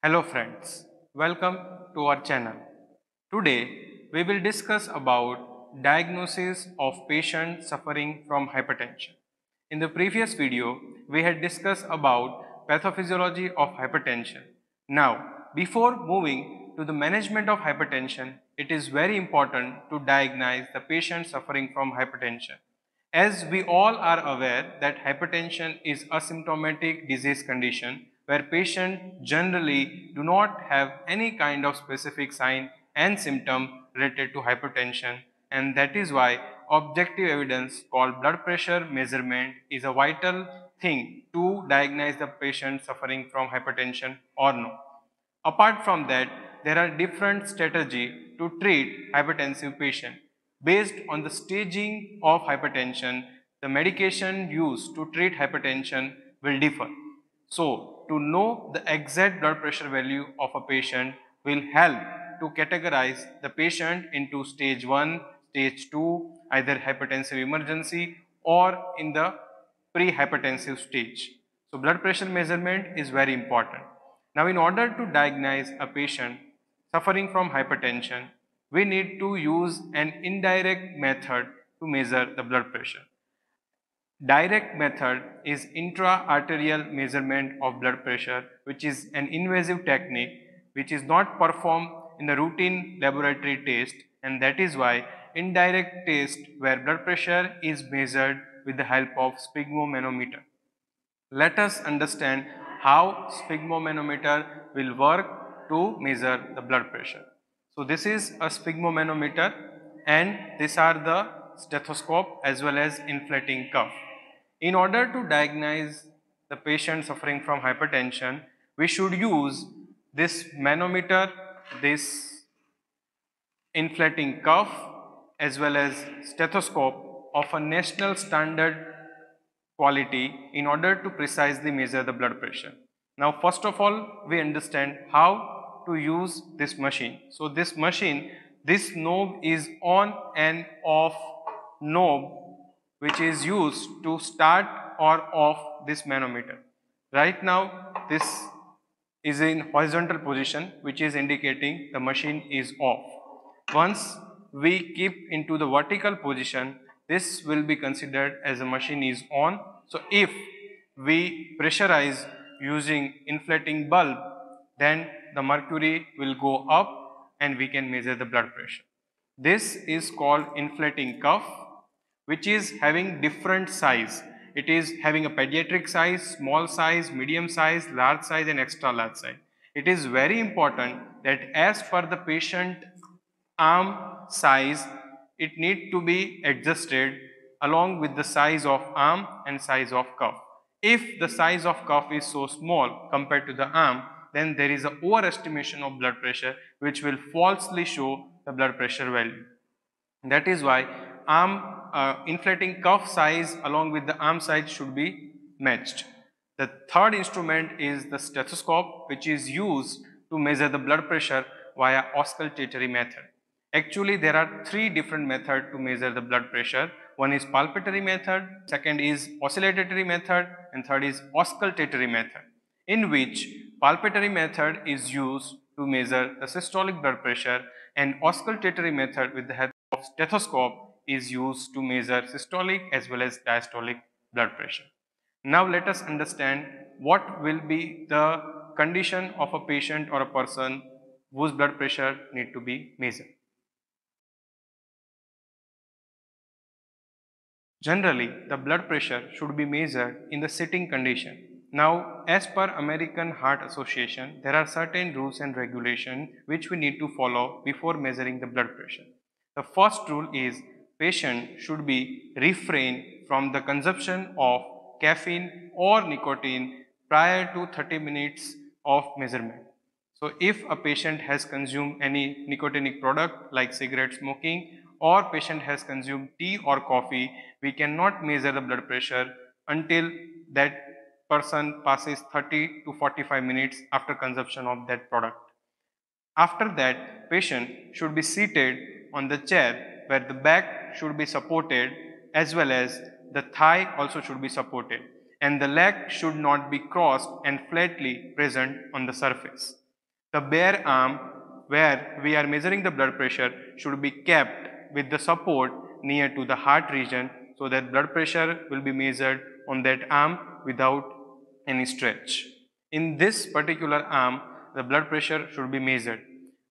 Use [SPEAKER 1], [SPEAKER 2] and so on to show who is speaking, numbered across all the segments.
[SPEAKER 1] Hello friends, welcome to our channel. Today we will discuss about diagnosis of patient suffering from hypertension. In the previous video, we had discussed about pathophysiology of hypertension. Now, before moving to the management of hypertension, it is very important to diagnose the patient suffering from hypertension. As we all are aware that hypertension is a symptomatic disease condition where patients generally do not have any kind of specific sign and symptom related to hypertension, and that is why objective evidence called blood pressure measurement is a vital thing to diagnose the patient suffering from hypertension or no. Apart from that, there are different strategies to treat hypertensive patient. Based on the staging of hypertension, the medication used to treat hypertension will differ. So, to know the exact blood pressure value of a patient will help to categorize the patient into stage 1, stage 2, either hypertensive emergency or in the pre-hypertensive stage. So, blood pressure measurement is very important. Now, in order to diagnose a patient suffering from hypertension, we need to use an indirect method to measure the blood pressure. Direct method is intra-arterial measurement of blood pressure, which is an invasive technique which is not performed in the routine laboratory test, and that is why indirect test where blood pressure is measured with the help of sphygmomanometer. Let us understand how sphygmomanometer will work to measure the blood pressure. So this is a sphygmomanometer and these are the stethoscope as well as inflating cuff. In order to diagnose the patient suffering from hypertension, we should use this manometer, this inflating cuff as well as stethoscope of a national standard quality in order to precisely measure the blood pressure. Now first of all we understand how to use this machine. So this machine, this knob is on and off knob which is used to start or off this manometer. Right now this is in horizontal position which is indicating the machine is off. Once we keep into the vertical position, this will be considered as a machine is on. So if we pressurize using inflating bulb, then the mercury will go up and we can measure the blood pressure. This is called inflating cuff, which is having different size. It is having a pediatric size, small size, medium size, large size and extra large size. It is very important that as per the patient arm size, it need to be adjusted along with the size of arm and size of cuff. If the size of cuff is so small compared to the arm, then there is a overestimation of blood pressure which will falsely show the blood pressure value. That is why arm inflating cuff size along with the arm size should be matched. The third instrument is the stethoscope, which is used to measure the blood pressure via auscultatory method. Actually, there are three different methods to measure the blood pressure. One is palpatory method, second is oscillatory method, and third is auscultatory method, in which palpatory method is used to measure the systolic blood pressure and auscultatory method with the help of stethoscope is used to measure systolic as well as diastolic blood pressure. Now let us understand what will be the condition of a patient or a person whose blood pressure need to be measured. Generally, the blood pressure should be measured in the sitting condition. Now, as per American Heart Association, there are certain rules and regulations which we need to follow before measuring the blood pressure. The first rule is patient should be refrain from the consumption of caffeine or nicotine prior to 30 minutes of measurement. So if a patient has consumed any nicotinic product like cigarette smoking or patient has consumed tea or coffee, we cannot measure the blood pressure until that person passes 30 to 45 minutes after consumption of that product. After that, patient should be seated on the chair where the back should be supported as well as the thigh also should be supported, and the leg should not be crossed and flatly present on the surface. The bare arm where we are measuring the blood pressure should be kept with the support near to the heart region so that blood pressure will be measured on that arm without any stretch. In this particular arm, the blood pressure should be measured.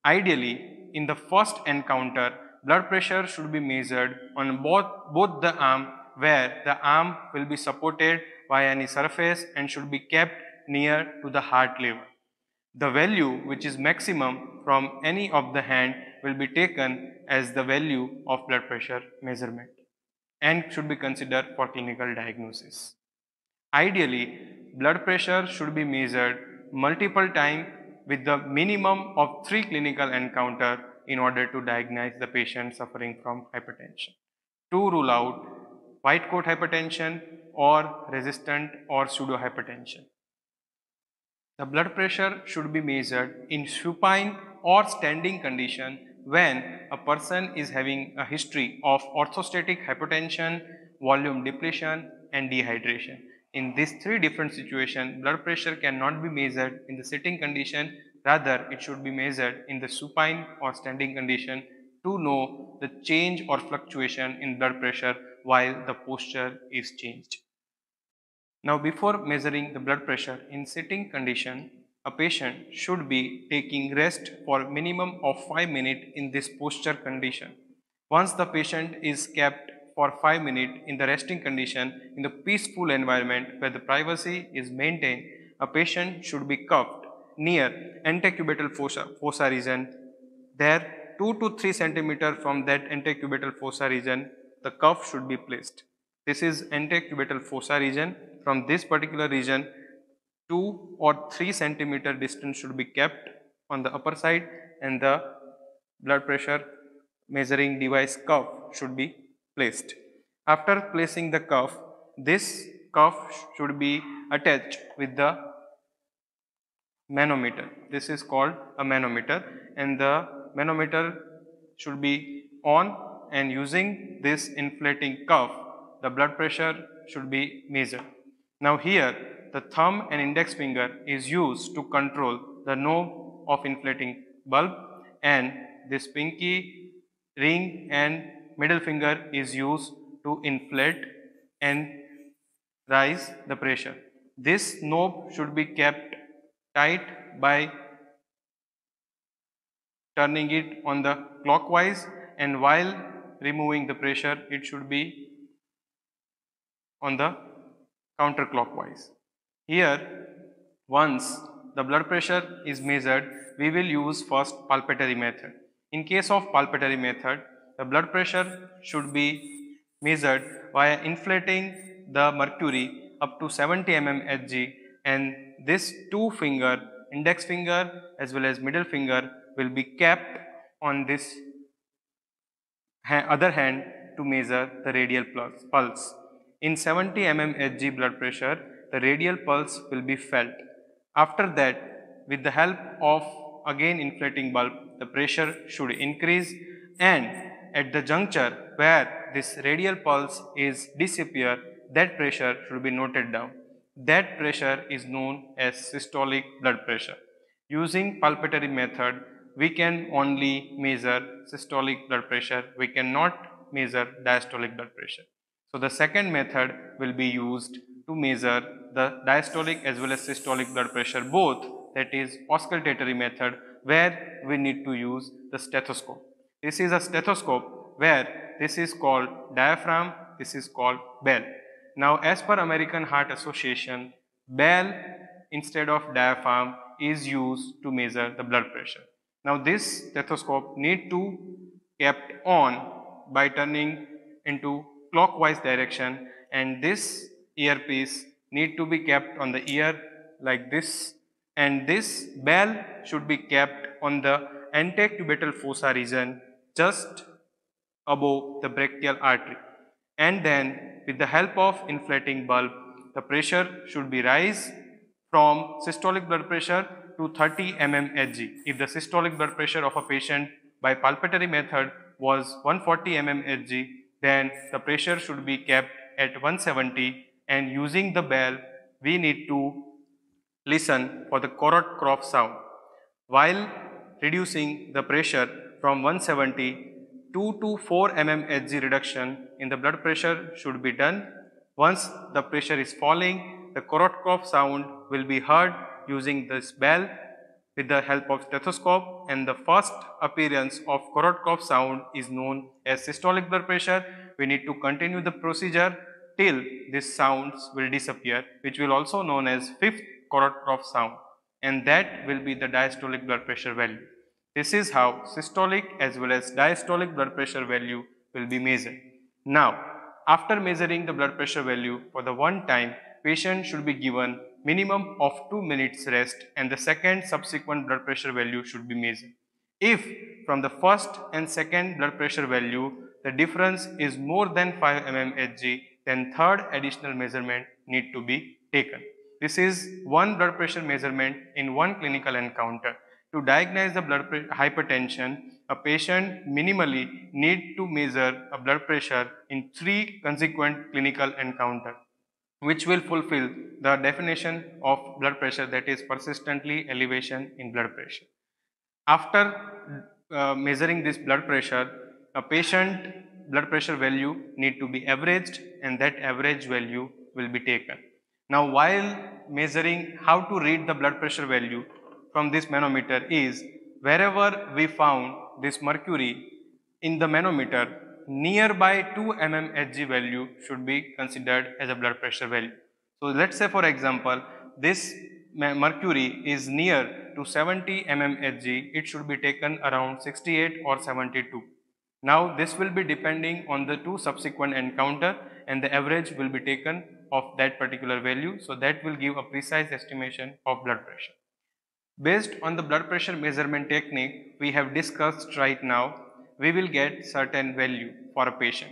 [SPEAKER 1] Ideally, in the first encounter, blood pressure should be measured on both the arm where the arm will be supported by any surface and should be kept near to the heart level. The value which is maximum from any of the hand will be taken as the value of blood pressure measurement and should be considered for clinical diagnosis. Ideally, blood pressure should be measured multiple times with the minimum of 3 clinical encounter in order to diagnose the patient suffering from hypertension. To rule out white coat hypertension or resistant or pseudo hypertension. The blood pressure should be measured in supine or standing condition when a person is having a history of orthostatic hypotension, volume depletion and dehydration. In these three different situations, blood pressure cannot be measured in the sitting condition, rather it should be measured in the supine or standing condition to know the change or fluctuation in blood pressure while the posture is changed. Now, before measuring the blood pressure in sitting condition, a patient should be taking rest for minimum of 5 minutes in this posture condition. Once the patient is kept for 5 minutes in the resting condition in the peaceful environment where the privacy is maintained, a patient should be cuffed near antecubital fossa region. There 2 to 3 centimeter from that antecubital fossa region, the cuff should be placed. This is antecubital fossa region. From this particular region, 2 or 3 centimeter distance should be kept on the upper side and the blood pressure measuring device cuff should be placed. After placing the cuff, this cuff should be attached with the manometer. This is called a manometer and the manometer should be on, and using this inflating cuff, the blood pressure should be measured. Now here the thumb and index finger is used to control the knob of inflating bulb, and this pinky, ring and middle finger is used to inflate and rise the pressure. This knob should be kept tight by turning it on the clockwise, and while removing the pressure it should be on the counterclockwise. Here, once the blood pressure is measured, we will use first palpatory method. In case of palpatory method, the blood pressure should be measured via inflating the mercury up to 70 mm Hg, and this two finger, index finger as well as middle finger will be kept on this other hand to measure the radial pulse. In 70 mm Hg blood pressure, the radial pulse will be felt. After that, with the help of again inflating bulb, the pressure should increase, and at the juncture where this radial pulse is disappear, that pressure should be noted down. That pressure is known as systolic blood pressure. Using palpatory method, we can only measure systolic blood pressure. We cannot measure diastolic blood pressure. So the second method will be used to measure the diastolic as well as systolic blood pressure both, that is auscultatory method, where we need to use the stethoscope. This is a stethoscope where this is called diaphragm, this is called bell. Now as per American Heart Association, bell instead of diaphragm is used to measure the blood pressure. Now this stethoscope need to kept on by turning into clockwise direction, and this earpiece need to be kept on the ear like this, and this bell should be kept on the antecubital fossa region just above the brachial artery, and then with the help of inflating bulb, the pressure should be rise from systolic blood pressure to 30 mm Hg. If the systolic blood pressure of a patient by palpatory method was 140 mm Hg, then the pressure should be kept at 170, and using the bell we need to listen for the Corot Croft sound. while reducing the pressure from 170. 2 to 4 mmHg reduction in the blood pressure should be done. Once the pressure is falling, the Korotkov sound will be heard using this bell with the help of stethoscope, and the first appearance of Korotkov sound is known as systolic blood pressure. We need to continue the procedure till these sounds will disappear, which will also known as fifth Korotkov sound, and that will be the diastolic blood pressure value. This is how systolic as well as diastolic blood pressure value will be measured. Now, after measuring the blood pressure value for the one time, patient should be given minimum of 2 minutes rest, and the second subsequent blood pressure value should be measured. If from the first and second blood pressure value the difference is more than 5 mmHg, then third additional measurement need to be taken. This is one blood pressure measurement in one clinical encounter. To diagnose the hypertension, a patient minimally need to measure a blood pressure in 3 consequent clinical encounters, which will fulfill the definition of blood pressure, that is persistently elevation in blood pressure. After measuring this blood pressure, a patient blood pressure value need to be averaged, and that average value will be taken. Now, while measuring how to read the blood pressure value from this manometer is, wherever we found this mercury in the manometer, nearby 2 mmHg value should be considered as a blood pressure value. So, let us say for example, this mercury is near to 70 mmHg, it should be taken around 68 or 72. Now, this will be depending on the 2 subsequent encounter, and the average will be taken of that particular value. So, that will give a precise estimation of blood pressure. Based on the blood pressure measurement technique we have discussed right now, we will get certain value for a patient.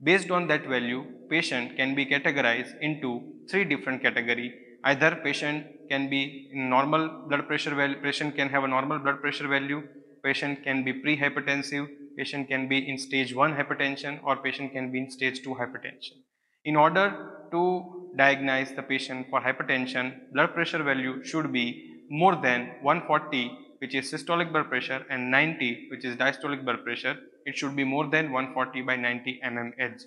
[SPEAKER 1] Based on that value, patient can be categorized into 3 different categories. Either patient can be in normal blood pressure value, patient can have a normal blood pressure value, patient can be pre-hypertensive, patient can be in stage 1 hypertension, or patient can be in stage 2 hypertension. In order to diagnose the patient for hypertension, blood pressure value should be more than 140, which is systolic blood pressure, and 90, which is diastolic blood pressure. It should be more than 140 by 90 mmHg.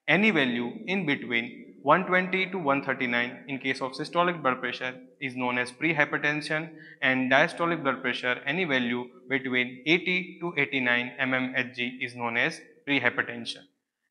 [SPEAKER 1] Any value in between 120 to 139 in case of systolic blood pressure is known as pre-hypertension, and diastolic blood pressure, any value between 80 to 89 mmHg is known as pre-hypertension.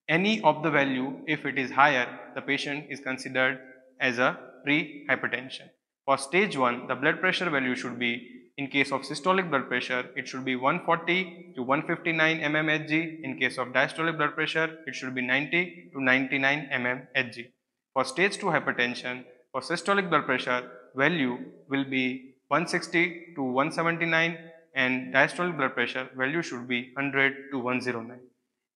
[SPEAKER 1] Any of the value, if it is higher, the patient is considered as a pre-hypertension. For stage 1, the blood pressure value should be, in case of systolic blood pressure, it should be 140 to 159 mmHg. In case of diastolic blood pressure, it should be 90 to 99 mmHg. For stage 2 hypertension, for systolic blood pressure, value will be 160 to 179, and diastolic blood pressure value should be 100 to 109.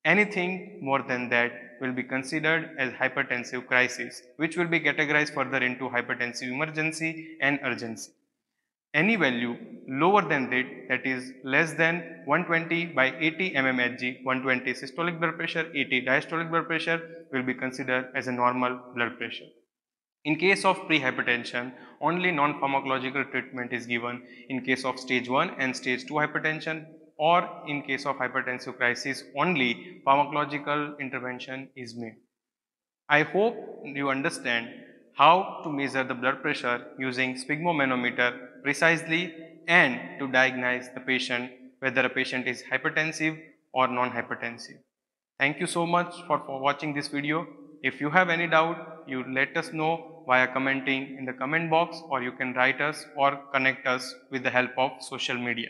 [SPEAKER 1] Anything more than that will be considered as hypertensive crisis, which will be categorized further into hypertensive emergency and urgency. Any value lower than that, that is less than 120 by 80 mmHg, 120 systolic blood pressure, 80 diastolic blood pressure, will be considered as a normal blood pressure. In case of prehypertension, only non-pharmacological treatment is given in case of stage 1 and stage 2 hypertension, or in case of hypertensive crisis, only pharmacological intervention is made. I hope you understand how to measure the blood pressure using sphygmomanometer precisely, and to diagnose the patient whether a patient is hypertensive or non-hypertensive. Thank you so much for watching this video. If you have any doubt, you let us know via commenting in the comment box, or you can write us or connect us with the help of social media.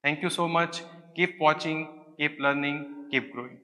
[SPEAKER 1] Thank you so much. Keep watching, keep learning, keep growing.